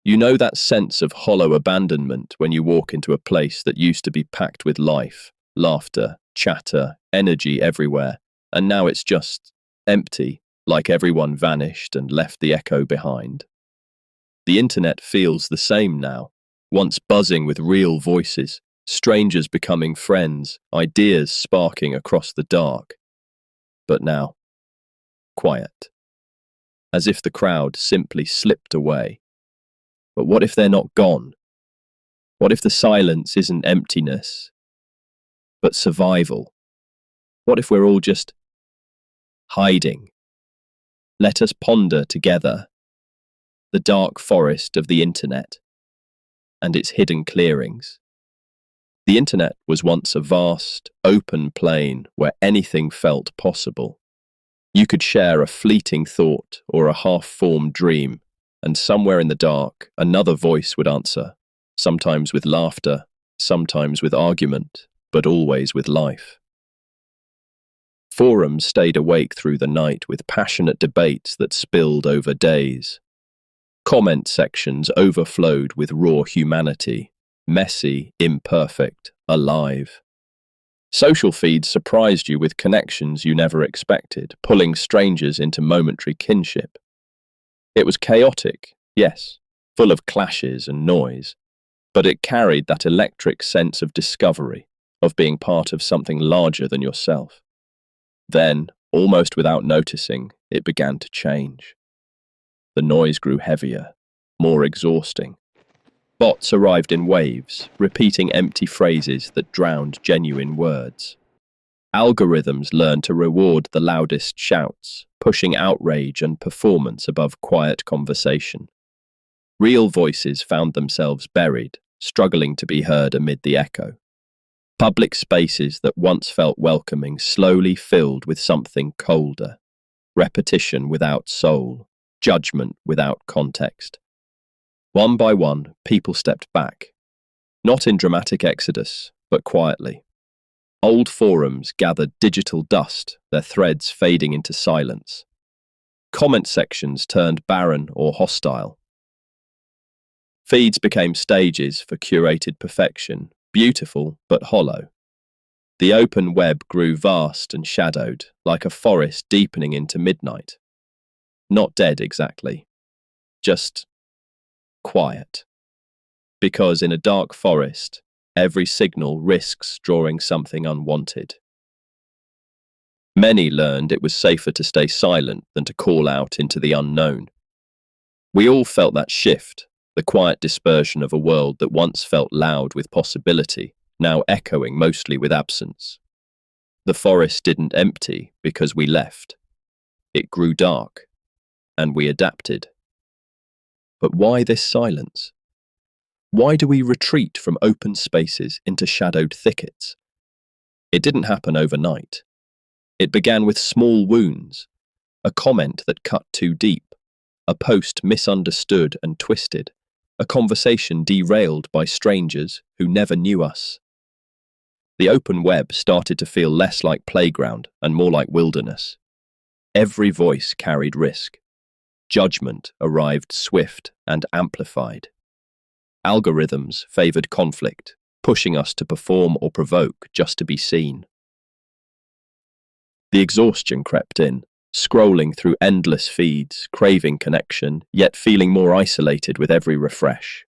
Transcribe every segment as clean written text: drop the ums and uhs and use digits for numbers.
You know that sense of hollow abandonment when you walk into a place that used to be packed with life, laughter, chatter, energy everywhere, and now it's just empty, like everyone vanished and left the echo behind. The internet feels the same now, once buzzing with real voices, strangers becoming friends, ideas sparking across the dark. But now, quiet, as if the crowd simply slipped away. But what if they're not gone? What if the silence isn't emptiness, but survival? What if we're all just hiding? Let us ponder together the dark forest of the internet and its hidden clearings. The internet was once a vast, open plain where anything felt possible. You could share a fleeting thought or a half-formed dream, and somewhere in the dark, another voice would answer, sometimes with laughter, sometimes with argument, but always with life. Forums stayed awake through the night with passionate debates that spilled over days. Comment sections overflowed with raw humanity, messy, imperfect, alive. Social feeds surprised you with connections you never expected, pulling strangers into momentary kinship. It was chaotic, yes, full of clashes and noise, but it carried that electric sense of discovery, of being part of something larger than yourself. Then, almost without noticing, it began to change. The noise grew heavier, more exhausting. Bots arrived in waves, repeating empty phrases that drowned genuine words. Algorithms learned to reward the loudest shouts, pushing outrage and performance above quiet conversation. Real voices found themselves buried, struggling to be heard amid the echo. Public spaces that once felt welcoming slowly filled with something colder. Repetition without soul, judgment without context. One by one, people stepped back, not in dramatic exodus, but quietly. Old forums gathered digital dust, their threads fading into silence. Comment sections turned barren or hostile. Feeds became stages for curated perfection, beautiful but hollow. The open web grew vast and shadowed, like a forest deepening into midnight. Not dead exactly, just quiet. Because in a dark forest, every signal risks drawing something unwanted. Many learned it was safer to stay silent than to call out into the unknown. We all felt that shift, the quiet dispersion of a world that once felt loud with possibility, now echoing mostly with absence. The forest didn't empty because we left. It grew dark, and we adapted. But why this silence? Why do we retreat from open spaces into shadowed thickets? It didn't happen overnight. It began with small wounds, a comment that cut too deep, a post misunderstood and twisted, a conversation derailed by strangers who never knew us. The open web started to feel less like playground and more like wilderness. Every voice carried risk. Judgment arrived swift and amplified. Algorithms favored conflict, pushing us to perform or provoke just to be seen. The exhaustion crept in, scrolling through endless feeds, craving connection, yet feeling more isolated with every refresh.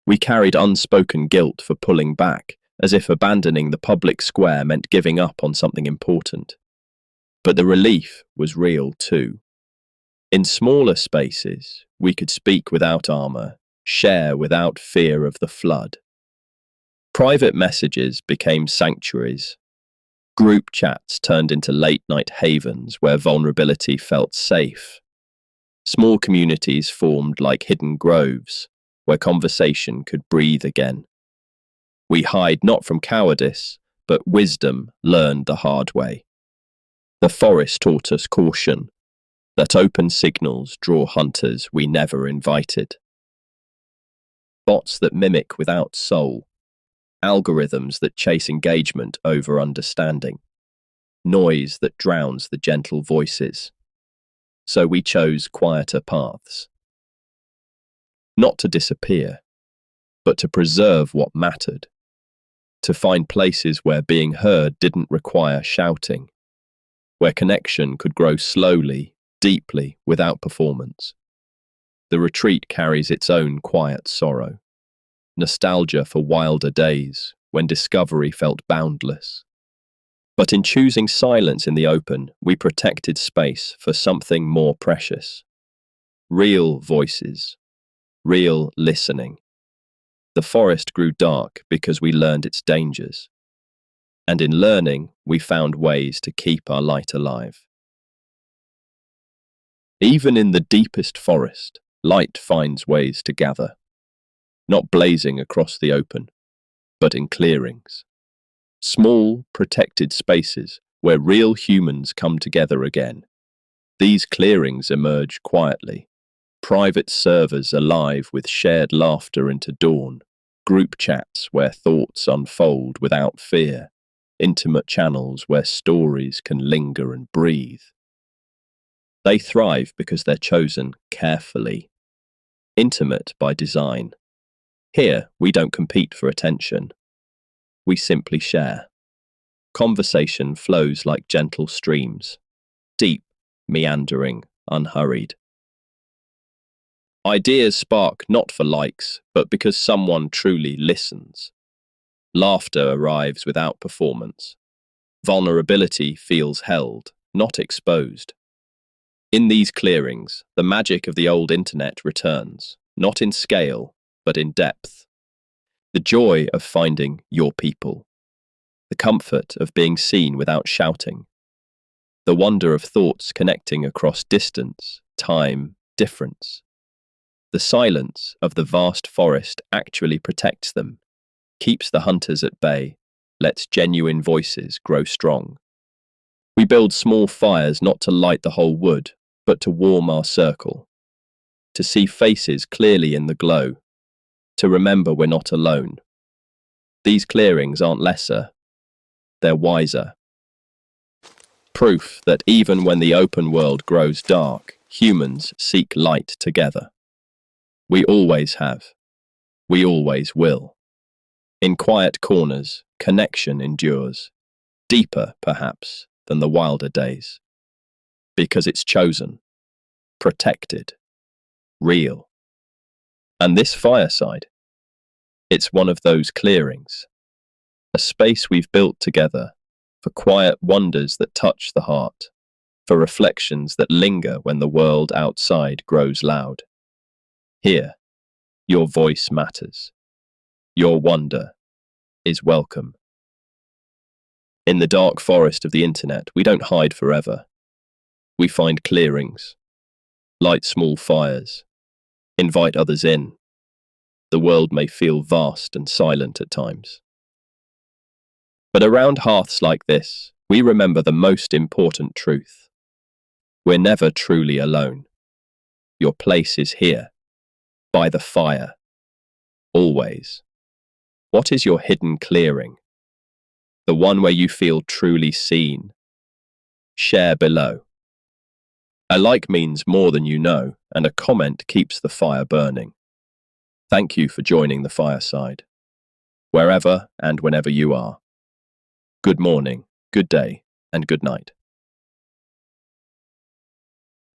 We carried unspoken guilt for pulling back, as if abandoning the public square meant giving up on something important. But the relief was real too. In smaller spaces, we could speak without armor, share without fear of the flood. Private messages became sanctuaries. Group chats turned into late-night havens where vulnerability felt safe. Small communities formed like hidden groves, where conversation could breathe again. We hide not from cowardice, but wisdom learned the hard way. The forest taught us caution, that open signals draw hunters we never invited. Bots that mimic without soul, algorithms that chase engagement over understanding, noise that drowns the gentle voices. So we chose quieter paths. not to disappear, but to preserve what mattered, to find places where being heard didn't require shouting, where connection could grow slowly, deeply, without performance. The retreat carries its own quiet sorrow, nostalgia for wilder days when discovery felt boundless. But in choosing silence in the open, we protected space for something more precious. Real voices, real listening. The forest grew dark because we learned its dangers. And in learning, we found ways to keep our light alive. Even in the deepest forest, light finds ways to gather, not blazing across the open, but in clearings. Small, protected spaces where real humans come together again. These clearings emerge quietly, private servers alive with shared laughter into dawn, group chats where thoughts unfold without fear, intimate channels where stories can linger and breathe. They thrive because they're chosen carefully, intimate by design. Here, we don't compete for attention. We simply share. Conversation flows like gentle streams, deep, meandering, unhurried. Ideas spark not for likes, but because someone truly listens. Laughter arrives without performance. Vulnerability feels held, not exposed. In these clearings, the magic of the old internet returns, not in scale, but in depth. The joy of finding your people. The comfort of being seen without shouting. The wonder of thoughts connecting across distance, time, difference. The silence of the vast forest actually protects them, keeps the hunters at bay, lets genuine voices grow strong. We build small fires not to light the whole wood, but to warm our circle, to see faces clearly in the glow, to remember we're not alone. These clearings aren't lesser, they're wiser. Proof that even when the open world grows dark, humans seek light together. We always have. We always will. In quiet corners, connection endures, deeper, perhaps, than the wilder days. Because it's chosen, protected, real. And this fireside, it's one of those clearings, a space we've built together for quiet wonders that touch the heart, for reflections that linger when the world outside grows loud. Here, your voice matters. Your wonder is welcome. In the dark forest of the internet, we don't hide forever. We find clearings, light small fires, invite others in. The world may feel vast and silent at times. But around hearths like this, we remember the most important truth. We're never truly alone. Your place is here, by the fire, always. What is your hidden clearing? The one where you feel truly seen? Share below. A like means more than you know, and a comment keeps the fire burning. Thank you for joining the fireside, wherever and whenever you are. Good morning, good day, and good night.